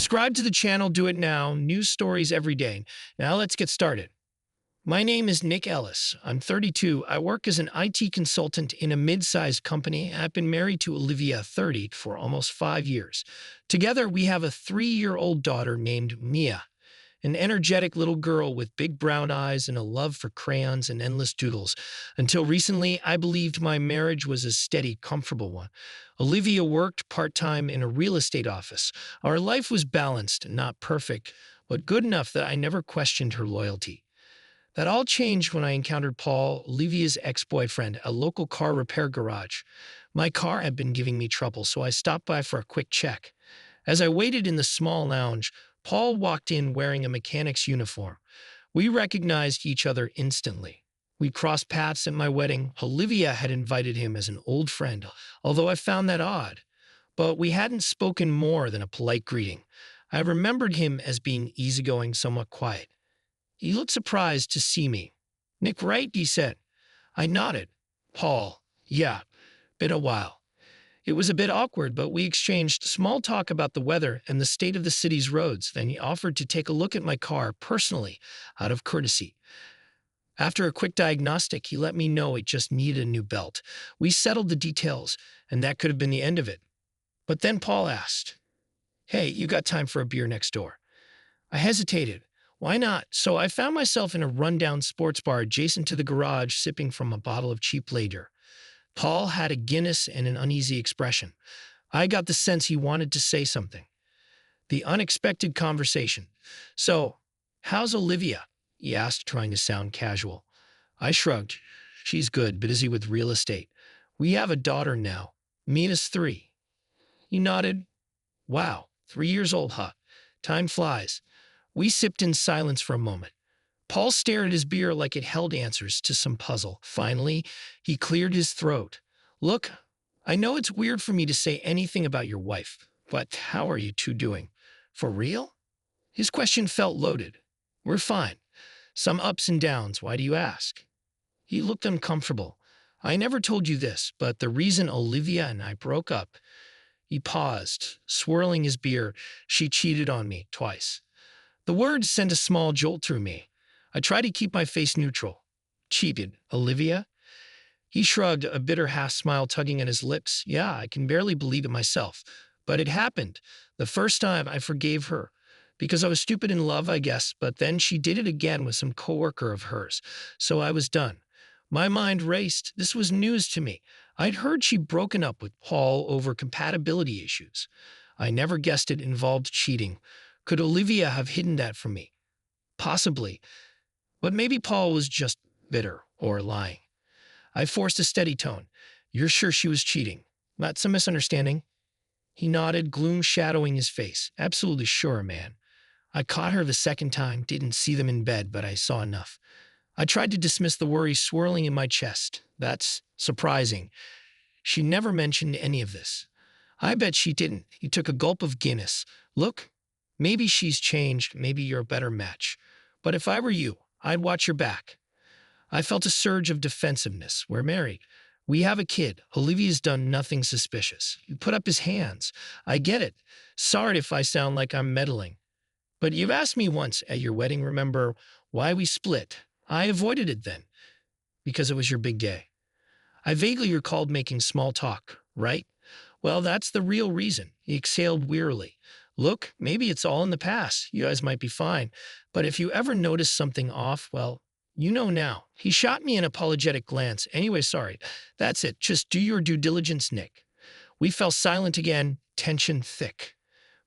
Subscribe to the channel, do it now. News stories every day. Now let's get started. My name is Nick Ellis. I'm 32. I work as an IT consultant in a mid-sized company. I've been married to Olivia, 30, for almost 5 years. Together, we have a 3-year-old daughter named Mia, an energetic little girl with big brown eyes and a love for crayons and endless doodles. Until recently, I believed my marriage was a steady, comfortable one. Olivia worked part-time in a real estate office. Our life was balanced, not perfect, but good enough that I never questioned her loyalty. That all changed when I encountered Paul, Olivia's ex-boyfriend, at a local car repair garage. My car had been giving me trouble, so I stopped by for a quick check. As I waited in the small lounge, Paul walked in wearing a mechanic's uniform. We recognized each other instantly. We crossed paths at my wedding. Olivia had invited him as an old friend, although I found that odd. But we hadn't spoken more than a polite greeting. I remembered him as being easygoing, somewhat quiet. He looked surprised to see me. "Nick, right?" he said. I nodded. "Paul, yeah, been a while." It was a bit awkward, but we exchanged small talk about the weather and the state of the city's roads. Then he offered to take a look at my car personally, out of courtesy. After a quick diagnostic, he let me know it just needed a new belt. We settled the details, and that could have been the end of it. But then Paul asked, "Hey, you got time for a beer next door?" I hesitated. Why not? So I found myself in a rundown sports bar adjacent to the garage, sipping from a bottle of cheap lager. Paul had a Guinness and an uneasy expression. I got the sense he wanted to say something. The unexpected conversation. "So, how's Olivia?" he asked, trying to sound casual. I shrugged. "She's good, busy with real estate. We have a daughter now. Mina's 3. He nodded. "Wow, 3 years old, huh? Time flies." We sipped in silence for a moment. Paul stared at his beer like it held answers to some puzzle. Finally, he cleared his throat. "Look, I know it's weird for me to say anything about your wife, but how are you two doing? For real?" His question felt loaded. "We're fine. Some ups and downs. Why do you ask?" He looked uncomfortable. "I never told you this, but the reason Olivia and I broke up..." He paused, swirling his beer. "She cheated on me twice." The words sent a small jolt through me. I tried to keep my face neutral. "Cheated, Olivia?" He shrugged, a bitter half-smile tugging at his lips. "Yeah, I can barely believe it myself. But it happened. The first time I forgave her. Because I was stupid in love, I guess, but then she did it again with some coworker of hers. So I was done." My mind raced. This was news to me. I'd heard she'd broken up with Paul over compatibility issues. I never guessed it involved cheating. Could Olivia have hidden that from me? Possibly. But maybe Paul was just bitter or lying. I forced a steady tone. "You're sure she was cheating? That's a misunderstanding?" He nodded, gloom shadowing his face. "Absolutely sure, man. I caught her the second time, didn't see them in bed, but I saw enough." I tried to dismiss the worry swirling in my chest. "That's surprising. She never mentioned any of this." "I bet she didn't." He took a gulp of Guinness. "Look, maybe she's changed, maybe you're a better match. But if I were you, I'd watch your back." I felt a surge of defensiveness. "We're married. We have a kid. Olivia's done nothing suspicious." He put up his hands. "I get it. Sorry if I sound like I'm meddling. But you've asked me once at your wedding, remember, why we split. I avoided it then. Because it was your big day. I vaguely recalled making small talk, right? Well, that's the real reason." He exhaled wearily. "Look, maybe it's all in the past. You guys might be fine. But if you ever notice something off, well, you know now." He shot me an apologetic glance. "Anyway, sorry. That's it. Just do your due diligence, Nick." We fell silent again, tension thick.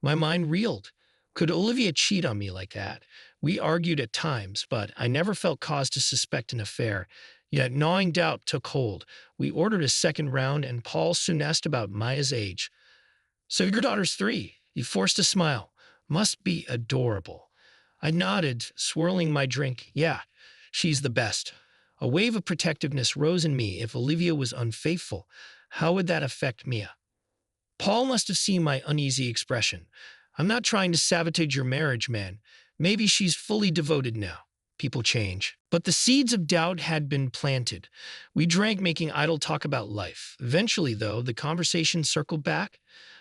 My mind reeled. Could Olivia cheat on me like that? We argued at times, but I never felt cause to suspect an affair. Yet gnawing doubt took hold. We ordered a second round, and Paul soon asked about Maya's age. "So your daughter's 3. He forced a smile. "Must be adorable." I nodded, swirling my drink. "Yeah, she's the best." A wave of protectiveness rose in me. If Olivia was unfaithful, how would that affect Mia? Paul must have seen my uneasy expression. "I'm not trying to sabotage your marriage, man. Maybe she's fully devoted now. People change." But the seeds of doubt had been planted. We drank, making idle talk about life. Eventually, though, the conversation circled back.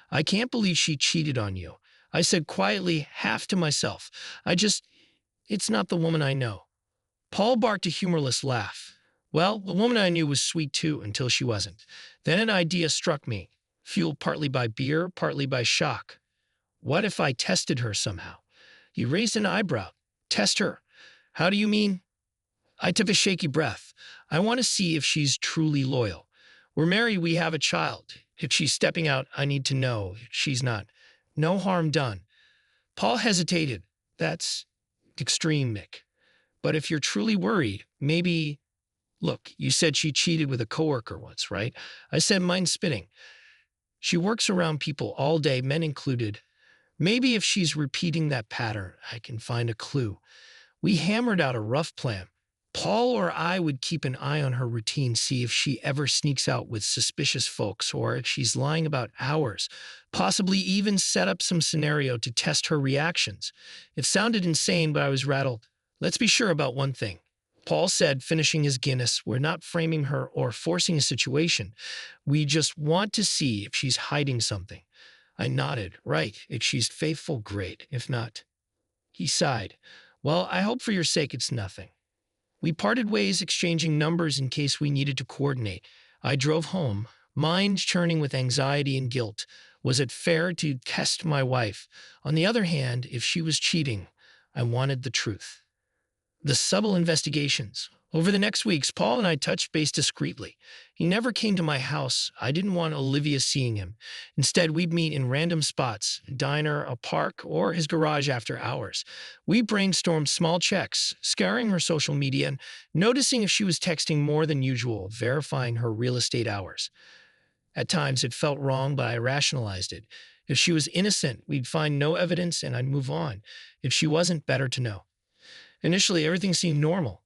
"I can't believe she cheated on you. I said quietly, half to myself, it's not the woman I know. Paul barked a humorless laugh. Well, the woman I knew was sweet too until she wasn't. Then an idea struck me, fueled partly by beer, partly by shock. What if I tested her somehow? He raised an eyebrow. Test her? How do you mean? I took a shaky breath. I want to see if she's truly loyal. We're married, we have a child. If she's stepping out, I need to know. If she's not. No harm done. Paul hesitated. That's extreme, Mick. But if you're truly worried, maybe. Look, you said she cheated with a coworker once, right? I said mine's spinning. She works around people all day, men included. Maybe if she's repeating that pattern, I can find a clue. We hammered out a rough plan. Paul or I would keep an eye on her routine, see if she ever sneaks out with suspicious folks or if she's lying about hours, possibly even set up some scenario to test her reactions. It sounded insane, but I was rattled. Let's be sure about one thing. Paul said, finishing his Guinness, we're not framing her or forcing a situation. We just want to see if she's hiding something. I nodded. Right. If she's faithful, great. If not. He sighed. Well, I hope for your sake it's nothing. We parted ways, exchanging numbers in case we needed to coordinate. I drove home, mind churning with anxiety and guilt. Was it fair to test my wife? On the other hand, if she was cheating, I wanted the truth. The subtle investigations. Over the next weeks, Paul and I touched base discreetly. He never came to my house. I didn't want Olivia seeing him. Instead, we'd meet in random spots, a diner, a park, or his garage after hours. We brainstormed small checks, scouring her social media and noticing if she was texting more than usual, verifying her real estate hours. At times, it felt wrong, but I rationalized it. If she was innocent, we'd find no evidence and I'd move on. If she wasn't, better to know. Initially, everything seemed normal.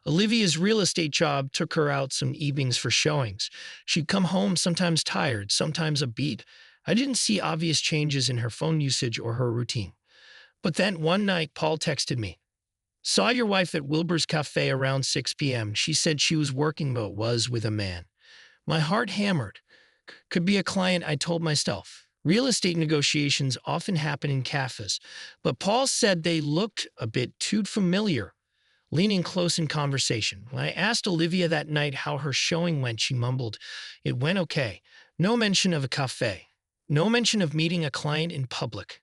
Olivia's real estate job took her out some evenings for showings. She'd come home sometimes tired, sometimes upbeat. I didn't see obvious changes in her phone usage or her routine. But then one night, Paul texted me. Saw your wife at Wilbur's Cafe around 6 p.m. She said she was working but was with a man. My heart hammered. Could be a client, I told myself. Real estate negotiations often happen in cafes, but Paul said they looked a bit too familiar. Leaning close in conversation, when I asked Olivia that night how her showing went, she mumbled, "It went okay. No mention of a cafe. No mention of meeting a client in public."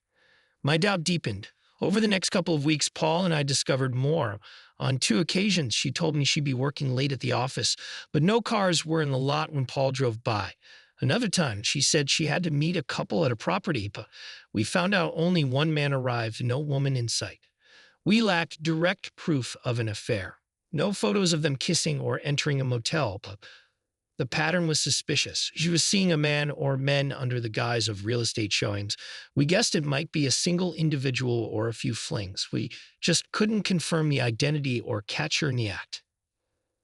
My doubt deepened. Over the next couple of weeks, Paul and I discovered more. On 2 occasions, she told me she'd be working late at the office, but no cars were in the lot when Paul drove by. Another time, she said she had to meet a couple at a property, but we found out only one man arrived, no woman in sight. We lacked direct proof of an affair. No photos of them kissing or entering a motel, but the pattern was suspicious. She was seeing a man or men under the guise of real estate showings. We guessed it might be a single individual or a few flings. We just couldn't confirm the identity or catch her in the act.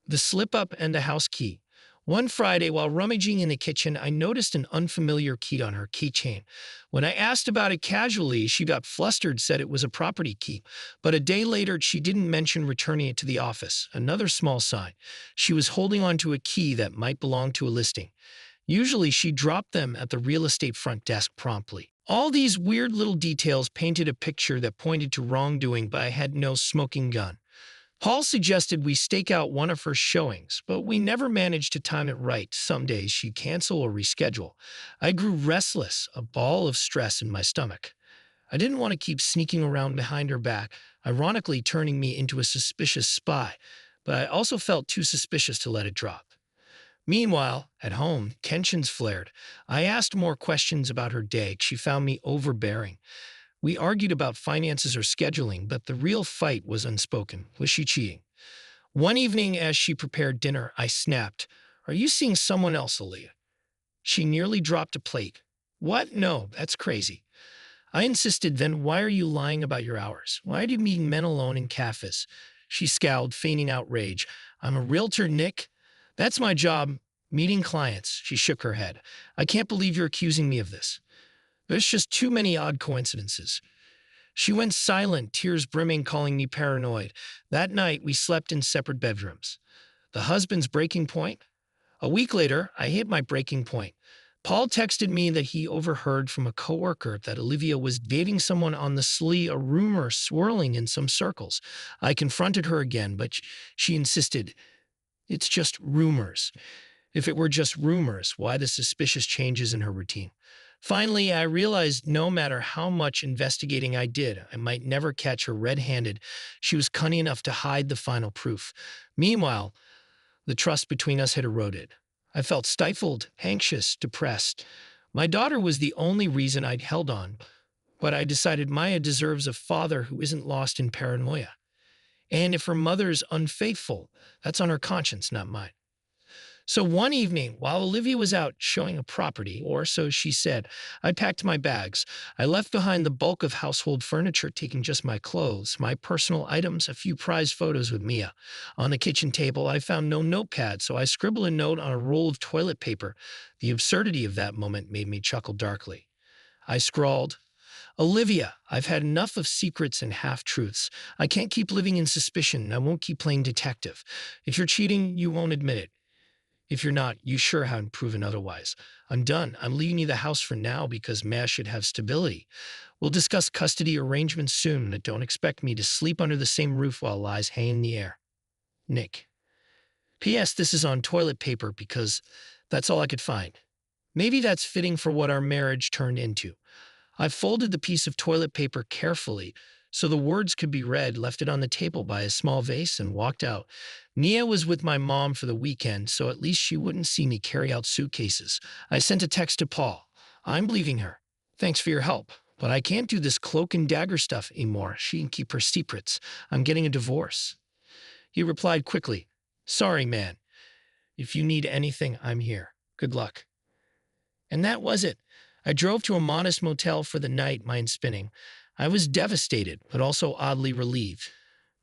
The slip-up and the house key. One Friday, while rummaging in the kitchen, I noticed an unfamiliar key on her keychain. When I asked about it casually, she got flustered, said it was a property key. But a day later, she didn't mention returning it to the office. Another small sign. She was holding onto a key that might belong to a listing. Usually, she dropped them at the real estate front desk promptly. All these weird little details painted a picture that pointed to wrongdoing, but I had no smoking gun. Paul suggested we stake out one of her showings, but we never managed to time it right. Some days she'd cancel or reschedule. I grew restless, a ball of stress in my stomach. I didn't want to keep sneaking around behind her back, ironically turning me into a suspicious spy, but I also felt too suspicious to let it drop. Meanwhile, at home, tensions flared. I asked more questions about her day. She found me overbearing. We argued about finances or scheduling, but the real fight was unspoken. Was she cheating? One evening, as she prepared dinner, I snapped, "Are you seeing someone else, Aaliyah?" She nearly dropped a plate. "What? No, that's crazy." I insisted, "Then why are you lying about your hours? Why do you meet men alone in cafes?" She scowled, feigning outrage. "I'm a realtor, Nick. That's my job, meeting clients." She shook her head. "I can't believe you're accusing me of this. There's just too many odd coincidences." She went silent, tears brimming, calling me paranoid. That night, we slept in separate bedrooms. The husband's breaking point? A week later, I hit my breaking point. Paul texted me that he overheard from a coworker that Olivia was dating someone on the slee, a rumor swirling in some circles. I confronted her again, but she insisted it's just rumors. If it were just rumors, why the suspicious changes in her routine? Finally, I realized no matter how much investigating I did, I might never catch her red handed. She was cunning enough to hide the final proof. Meanwhile, the trust between us had eroded. I felt stifled, anxious, depressed. My daughter was the only reason I'd held on, but I decided Maya deserves a father who isn't lost in paranoia. And if her mother's unfaithful, that's on her conscience, not mine. So one evening, while Olivia was out showing a property, or so she said, I packed my bags. I left behind the bulk of household furniture, taking just my clothes, my personal items, a few prized photos with Mia. On the kitchen table, I found no notepad, so I scribbled a note on a roll of toilet paper. The absurdity of that moment made me chuckle darkly. I scrawled, Olivia, I've had enough of secrets and half-truths. I can't keep living in suspicion. I won't keep playing detective. If you're cheating, you won't admit it. If you're not, you sure haven't proven otherwise. I'm done. I'm leaving you the house for now because Mash should have stability. We'll discuss custody arrangements soon, but don't expect me to sleep under the same roof while lies hang in the air. Nick. P.S. This is on toilet paper because that's all I could find. Maybe that's fitting for what our marriage turned into. I folded the piece of toilet paper carefully so the words could be read, left it on the table by a small vase, and walked out. Nia was with my mom for the weekend, so at least she wouldn't see me carry out suitcases. I sent a text to Paul. I'm leaving her. Thanks for your help, but I can't do this cloak and dagger stuff anymore. She can keep her secrets. I'm getting a divorce. He replied quickly, Sorry, man. If you need anything, I'm here. Good luck. And that was it. I drove to a modest motel for the night, mind spinning. I was devastated, but also oddly relieved.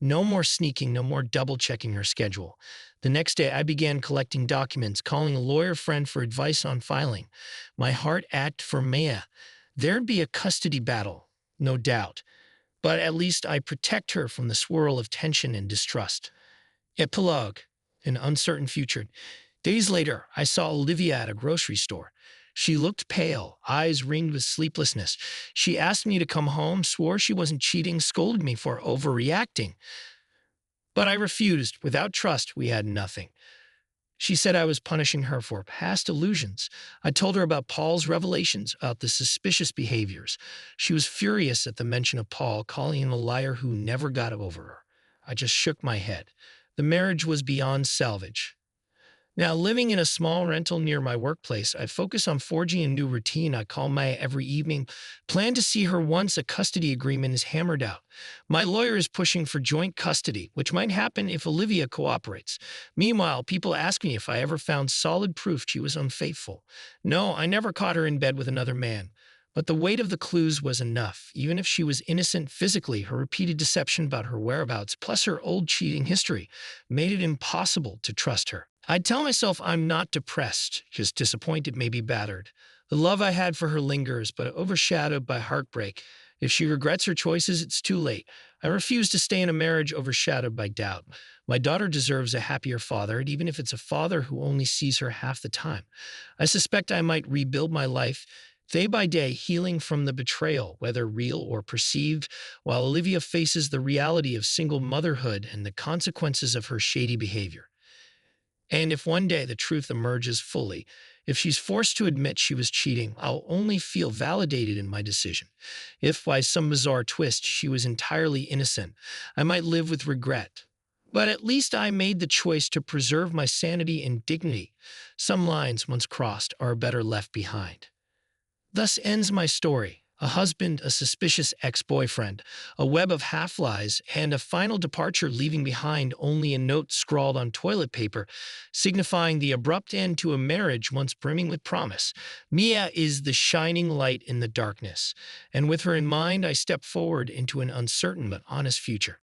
No more sneaking, no more double-checking her schedule. The next day, I began collecting documents, calling a lawyer friend for advice on filing. My heart ached for Maya. There'd be a custody battle, no doubt, but at least I'd protect her from the swirl of tension and distrust. Epilogue, an uncertain future. Days later, I saw Olivia at a grocery store. She looked pale, eyes ringed with sleeplessness. She asked me to come home, swore she wasn't cheating, scolded me for overreacting. But I refused. Without trust, we had nothing. She said I was punishing her for past illusions. I told her about Paul's revelations, about the suspicious behaviors. She was furious at the mention of Paul, calling him a liar who never got over her. I just shook my head. The marriage was beyond salvage. Now, living in a small rental near my workplace, I focus on forging a new routine. I call Maya every evening, plan to see her once a custody agreement is hammered out. My lawyer is pushing for joint custody, which might happen if Olivia cooperates. Meanwhile, people ask me if I ever found solid proof she was unfaithful. No, I never caught her in bed with another man. But the weight of the clues was enough. Even if she was innocent physically, her repeated deception about her whereabouts, plus her old cheating history, made it impossible to trust her. I'd tell myself I'm not depressed, just disappointed, maybe battered. The love I had for her lingers, but overshadowed by heartbreak. If she regrets her choices, it's too late. I refuse to stay in a marriage overshadowed by doubt. My daughter deserves a happier father, even if it's a father who only sees her half the time. I suspect I might rebuild my life day by day, healing from the betrayal, whether real or perceived, while Olivia faces the reality of single motherhood and the consequences of her shady behavior. And if one day the truth emerges fully, if she's forced to admit she was cheating, I'll only feel validated in my decision. If, by some bizarre twist, she was entirely innocent, I might live with regret. But at least I made the choice to preserve my sanity and dignity. Some lines, once crossed, are better left behind. Thus ends my story. A husband, a suspicious ex-boyfriend, a web of half-lies, and a final departure leaving behind only a note scrawled on toilet paper, signifying the abrupt end to a marriage once brimming with promise. Mia is the shining light in the darkness, and with her in mind, I step forward into an uncertain but honest future.